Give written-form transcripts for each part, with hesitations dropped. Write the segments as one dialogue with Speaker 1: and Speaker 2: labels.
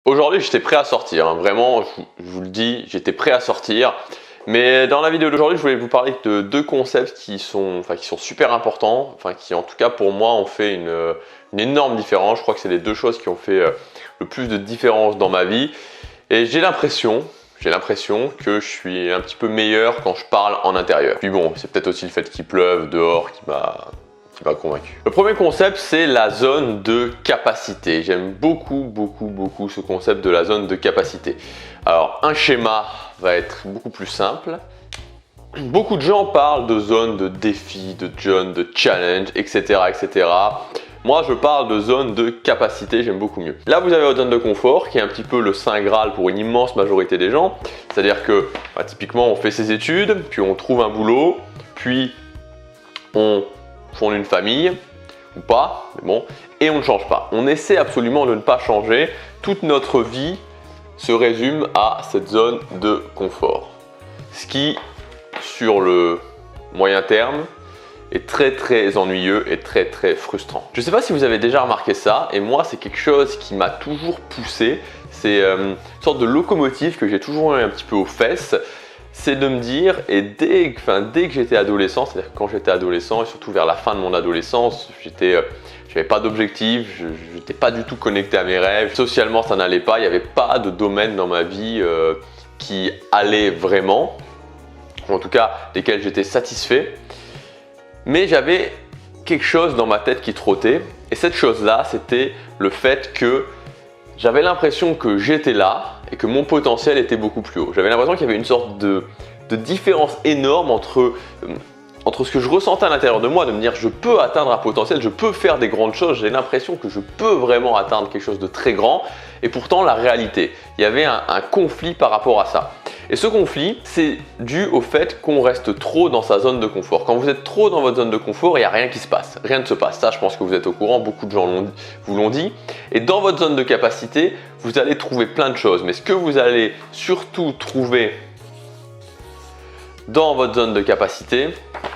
Speaker 1: Aujourd'hui, j'étais prêt à sortir, hein. Vraiment, je vous le dis, j'étais prêt à sortir. Mais dans la vidéo d'aujourd'hui, je voulais vous parler de deux concepts qui sont super importants, qui en tout cas pour moi ont fait une énorme différence. Je crois que c'est les deux choses qui ont fait le plus de différence dans ma vie. Et j'ai l'impression que je suis un petit peu meilleur quand je parle en intérieur. Puis bon, c'est peut-être aussi le fait qu'il pleuve dehors qui m'a convaincu. Le premier concept, c'est la zone de capacité. J'aime beaucoup ce concept de la zone de capacité. Alors, un schéma va être beaucoup plus simple. Beaucoup de gens parlent de zone de défi, de zone de challenge, etc. Moi, je parle de zone de capacité, j'aime beaucoup mieux. Là, vous avez votre zone de confort, qui est un petit peu le saint graal pour une immense majorité des gens. C'est-à-dire que, typiquement, on fait ses études, puis on trouve un boulot, puis on fonde une famille, ou pas, mais bon, et on ne change pas. On essaie absolument de ne pas changer. Toute notre vie se résume à cette zone de confort. Ce qui, sur le moyen terme, est très ennuyeux et très frustrant. Je ne sais pas si vous avez déjà remarqué ça, et moi c'est quelque chose qui m'a toujours poussé. C'est une sorte de locomotive que j'ai toujours eu un petit peu aux fesses. C'est de me dire, et dès que j'étais adolescent, c'est-à-dire quand j'étais adolescent et surtout vers la fin de mon adolescence, j'avais pas d'objectif, je n'étais pas du tout connecté à mes rêves. Socialement, ça n'allait pas, il n'y avait pas de domaine dans ma vie qui allait vraiment, ou en tout cas desquels j'étais satisfait. Mais j'avais quelque chose dans ma tête qui trottait, et cette chose-là, c'était le fait que j'avais l'impression que j'étais là et que mon potentiel était beaucoup plus haut. J'avais l'impression qu'il y avait une sorte de différence énorme entre ce que je ressentais à l'intérieur de moi, de me dire je peux atteindre un potentiel, je peux faire des grandes choses, j'ai l'impression que je peux vraiment atteindre quelque chose de très grand, et pourtant la réalité, il y avait un conflit par rapport à ça. Et ce conflit, c'est dû au fait qu'on reste trop dans sa zone de confort. Quand vous êtes trop dans votre zone de confort, il n'y a rien qui se passe. Rien ne se passe. Ça, je pense que vous êtes au courant. Beaucoup de gens vous l'ont dit. Et dans votre zone de capacité, vous allez trouver plein de choses. Mais ce que vous allez surtout trouver dans votre zone de capacité,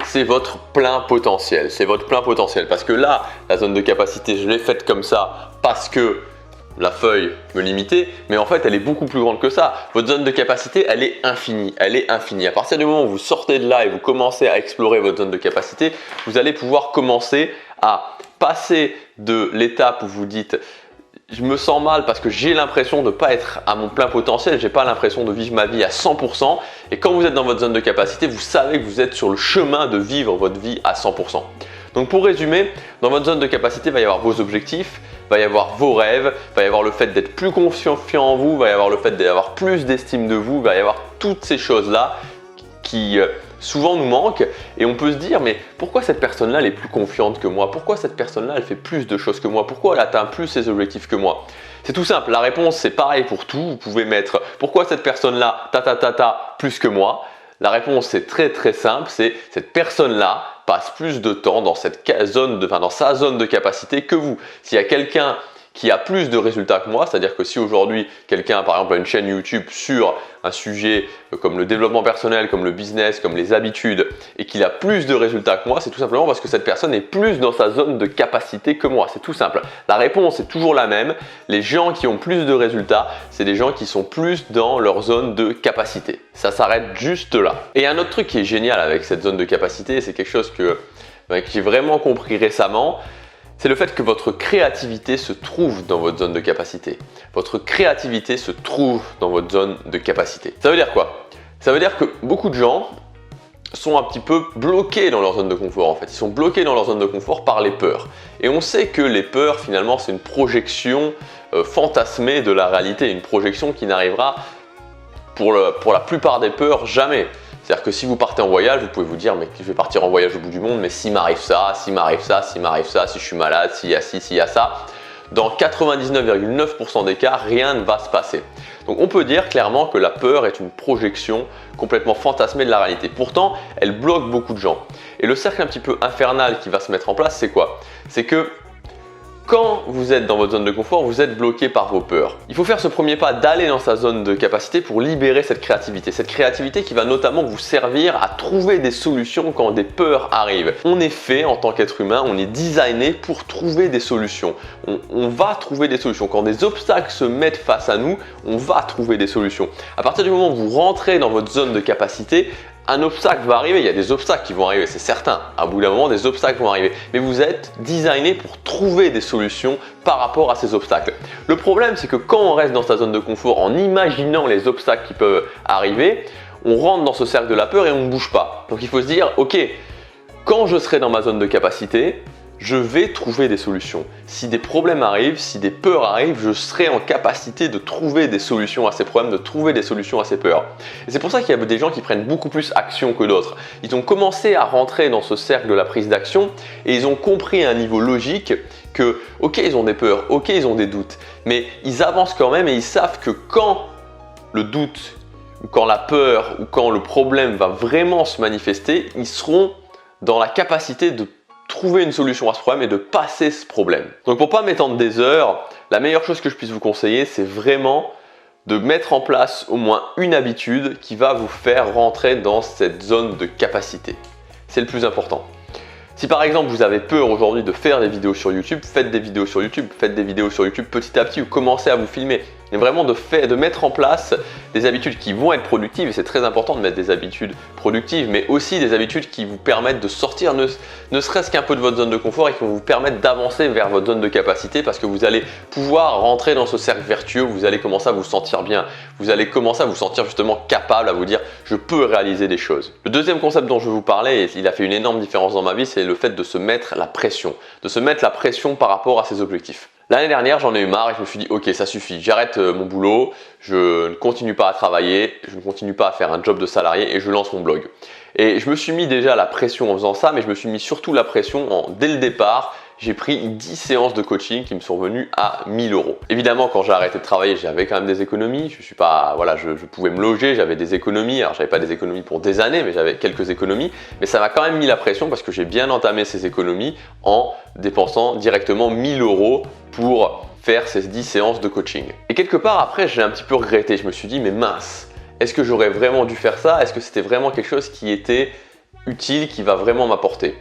Speaker 1: c'est votre plein potentiel. C'est votre plein potentiel. Parce que là, la zone de capacité, je l'ai faite comme ça parce que la feuille me limitait, mais en fait elle est beaucoup plus grande que ça. Votre zone de capacité, elle est infinie, À partir du moment où vous sortez de là et vous commencez à explorer votre zone de capacité, vous allez pouvoir commencer à passer de l'étape où vous dites je me sens mal parce que j'ai l'impression de ne pas être à mon plein potentiel, j'ai pas l'impression de vivre ma vie à 100%, et quand vous êtes dans votre zone de capacité, vous savez que vous êtes sur le chemin de vivre votre vie à 100%. Donc pour résumer, dans votre zone de capacité, il va y avoir vos objectifs, il va y avoir vos rêves, il va y avoir le fait d'être plus confiant en vous, il va y avoir le fait d'avoir plus d'estime de vous, il va y avoir toutes ces choses-là qui souvent nous manquent, et on peut se dire mais pourquoi cette personne-là elle est plus confiante que moi? Pourquoi cette personne-là elle fait plus de choses que moi? Pourquoi elle atteint plus ses objectifs que moi? C'est tout simple, la réponse c'est pareil pour tout. Vous pouvez mettre pourquoi cette personne-là plus que moi? La réponse c'est très simple, c'est cette personne-là passe plus de temps dans sa zone de capacité que vous. S'il y a quelqu'un qui a plus de résultats que moi, c'est-à-dire que si aujourd'hui quelqu'un par exemple a une chaîne YouTube sur un sujet comme le développement personnel, comme le business, comme les habitudes, et qu'il a plus de résultats que moi, c'est tout simplement parce que cette personne est plus dans sa zone de capacité que moi. C'est tout simple. La réponse est toujours la même. Les gens qui ont plus de résultats, c'est des gens qui sont plus dans leur zone de capacité. Ça s'arrête juste là. Et un autre truc qui est génial avec cette zone de capacité, c'est quelque chose que j'ai vraiment compris récemment, c'est le fait que votre créativité se trouve dans votre zone de capacité. Votre créativité se trouve dans votre zone de capacité. Ça veut dire quoi? Ça veut dire que beaucoup de gens sont un petit peu bloqués dans leur zone de confort en fait. Ils sont bloqués dans leur zone de confort par les peurs. Et on sait que les peurs finalement c'est une projection fantasmée de la réalité, une projection qui n'arrivera pour la plupart des peurs jamais. C'est-à-dire que si vous partez en voyage, vous pouvez vous dire mais je vais partir en voyage au bout du monde, mais s'il m'arrive ça, si je suis malade, s'il y a ci, s'il y a ça, dans 99,9% des cas, rien ne va se passer. Donc on peut dire clairement que la peur est une projection complètement fantasmée de la réalité. Pourtant, elle bloque beaucoup de gens. Et le cercle un petit peu infernal qui va se mettre en place, c'est quoi? C'est que Quand vous êtes dans votre zone de confort, vous êtes bloqué par vos peurs. Il faut faire ce premier pas d'aller dans sa zone de capacité pour libérer cette créativité. Cette créativité qui va notamment vous servir à trouver des solutions quand des peurs arrivent. On est fait en tant qu'être humain, on est designé pour trouver des solutions. On va trouver des solutions. Quand des obstacles se mettent face à nous, on va trouver des solutions. À partir du moment où vous rentrez dans votre zone de capacité, un obstacle va arriver, il y a des obstacles qui vont arriver, c'est certain. À bout d'un moment, des obstacles vont arriver. Mais vous êtes designé pour trouver des solutions par rapport à ces obstacles. Le problème, c'est que quand on reste dans sa zone de confort en imaginant les obstacles qui peuvent arriver, on rentre dans ce cercle de la peur et on ne bouge pas. Donc il faut se dire, ok, quand je serai dans ma zone de capacité, je vais trouver des solutions. Si des problèmes arrivent, si des peurs arrivent, je serai en capacité de trouver des solutions à ces problèmes, de trouver des solutions à ces peurs. Et c'est pour ça qu'il y a des gens qui prennent beaucoup plus action que d'autres. Ils ont commencé à rentrer dans ce cercle de la prise d'action et ils ont compris à un niveau logique que, ok, ils ont des peurs, ok, ils ont des doutes, mais ils avancent quand même et ils savent que quand le doute, ou quand la peur, ou quand le problème va vraiment se manifester, ils seront dans la capacité de trouver une solution à ce problème et de passer ce problème. Donc pour ne pas m'étendre des heures, la meilleure chose que je puisse vous conseiller, c'est vraiment de mettre en place au moins une habitude qui va vous faire rentrer dans cette zone de capacité. C'est le plus important. Si par exemple vous avez peur aujourd'hui de faire des vidéos sur YouTube, faites des vidéos sur YouTube, faites des vidéos sur YouTube petit à petit ou commencez à vous filmer. Mais vraiment de mettre en place des habitudes qui vont être productives, et c'est très important de mettre des habitudes productives, mais aussi des habitudes qui vous permettent de sortir ne serait-ce qu'un peu de votre zone de confort et qui vont vous permettre d'avancer vers votre zone de capacité parce que vous allez pouvoir rentrer dans ce cercle vertueux, vous allez commencer à vous sentir bien, vous allez commencer à vous sentir justement capable, à vous dire je peux réaliser des choses. Le deuxième concept dont je vous parlais, et il a fait une énorme différence dans ma vie, c'est le fait de se mettre la pression, par rapport à ses objectifs. L'année dernière, j'en ai eu marre et je me suis dit ok, ça suffit, j'arrête mon boulot, je ne continue pas à travailler, je ne continue pas à faire un job de salarié et je lance mon blog. Et je me suis mis déjà la pression en faisant ça, mais je me suis mis surtout la pression dès le départ. J'ai pris 10 séances de coaching qui me sont venues à 1000 €. Évidemment, quand j'ai arrêté de travailler, j'avais quand même des économies. Je pouvais me loger, j'avais des économies. Alors, j'avais pas des économies pour des années, mais j'avais quelques économies. Mais ça m'a quand même mis la pression parce que j'ai bien entamé ces économies en dépensant directement 1000 € pour faire ces 10 séances de coaching. Et quelque part, après, j'ai un petit peu regretté. Je me suis dit, mais mince, est-ce que j'aurais vraiment dû faire ça? Est-ce que c'était vraiment quelque chose qui était utile, qui va vraiment m'apporter?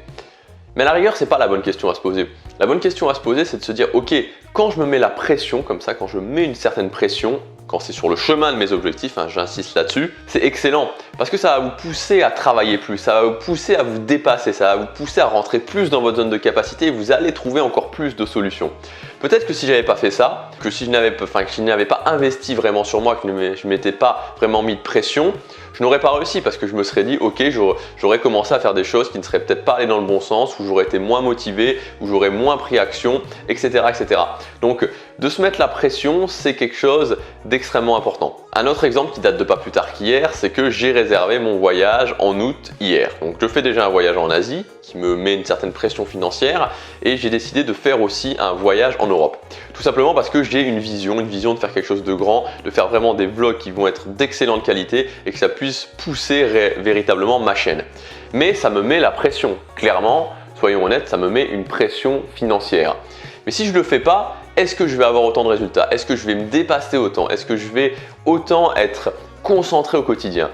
Speaker 1: Mais à la rigueur, c'est pas la bonne question à se poser. La bonne question à se poser, c'est de se dire, ok, quand je me mets la pression comme ça, quand je mets une certaine pression, quand c'est sur le chemin de mes objectifs, j'insiste là-dessus, c'est excellent parce que ça va vous pousser à travailler plus, ça va vous pousser à vous dépasser, ça va vous pousser à rentrer plus dans votre zone de capacité et vous allez trouver encore plus de solutions. Peut-être que si j'avais pas fait ça, que si je n'avais pas investi vraiment sur moi, que je m'étais pas vraiment mis de pression, je n'aurais pas réussi parce que je me serais dit ok, j'aurais commencé à faire des choses qui ne seraient peut-être pas allées dans le bon sens, où j'aurais été moins motivé, où j'aurais moins pris action, etc., etc. Donc de se mettre la pression, c'est quelque chose d'extrêmement important. Un autre exemple qui date de pas plus tard qu'hier, c'est que j'ai réservé mon voyage en août hier. Donc je fais déjà un voyage en Asie qui me met une certaine pression financière et j'ai décidé de faire aussi un voyage en Europe. Tout simplement parce que j'ai une vision de faire quelque chose de grand, de faire vraiment des vlogs qui vont être d'excellente qualité et que ça puisse pousser véritablement ma chaîne. Mais ça me met la pression. Clairement, soyons honnêtes, ça me met une pression financière. Mais si je ne le fais pas, est-ce que je vais avoir autant de résultats? Est-ce que je vais me dépasser autant? Est-ce que je vais autant être concentré au quotidien?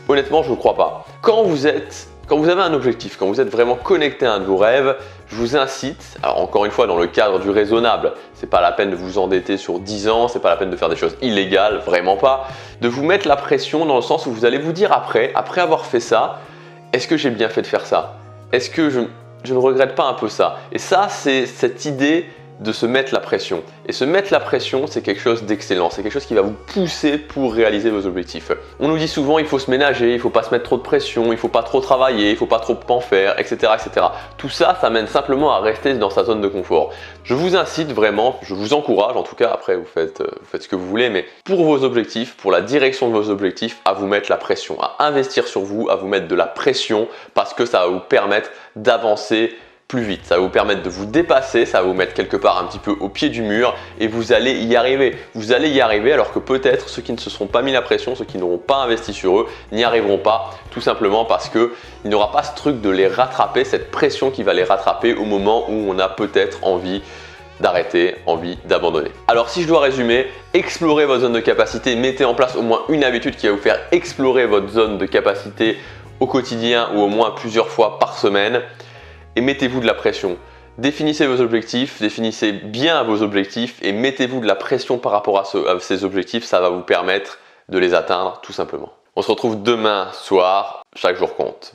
Speaker 1: Honnêtement, je ne crois pas. Quand vous avez un objectif, quand vous êtes vraiment connecté à un de vos rêves, je vous incite, alors encore une fois dans le cadre du raisonnable, c'est pas la peine de vous endetter sur 10 ans, c'est pas la peine de faire des choses illégales, vraiment pas, de vous mettre la pression dans le sens où vous allez vous dire après avoir fait ça, est-ce que j'ai bien fait de faire ça? Est-ce que je ne regrette pas un peu ça? Et ça, c'est cette idée de se mettre la pression. Et se mettre la pression, c'est quelque chose d'excellent. C'est quelque chose qui va vous pousser pour réaliser vos objectifs. On nous dit souvent, il faut se ménager, il ne faut pas se mettre trop de pression, il ne faut pas trop travailler, il ne faut pas trop en faire, etc., etc. Tout ça, ça mène simplement à rester dans sa zone de confort. Je vous incite vraiment, je vous encourage, en tout cas, après vous faites ce que vous voulez, mais pour vos objectifs, pour la direction de vos objectifs, à vous mettre la pression, à investir sur vous, à vous mettre de la pression parce que ça va vous permettre d'avancer plus vite, ça va vous permettre de vous dépasser, ça va vous mettre quelque part un petit peu au pied du mur et vous allez y arriver. Vous allez y arriver alors que peut-être ceux qui ne se seront pas mis la pression, ceux qui n'auront pas investi sur eux, n'y arriveront pas tout simplement parce qu'il n'y aura pas ce truc de les rattraper, cette pression qui va les rattraper au moment où on a peut-être envie d'arrêter, envie d'abandonner. Alors si je dois résumer, explorez votre zone de capacité, mettez en place au moins une habitude qui va vous faire explorer votre zone de capacité au quotidien ou au moins plusieurs fois par semaine et mettez-vous de la pression. Définissez vos objectifs, définissez bien vos objectifs et mettez-vous de la pression par rapport à ces objectifs, ça va vous permettre de les atteindre tout simplement. On se retrouve demain soir, chaque jour compte.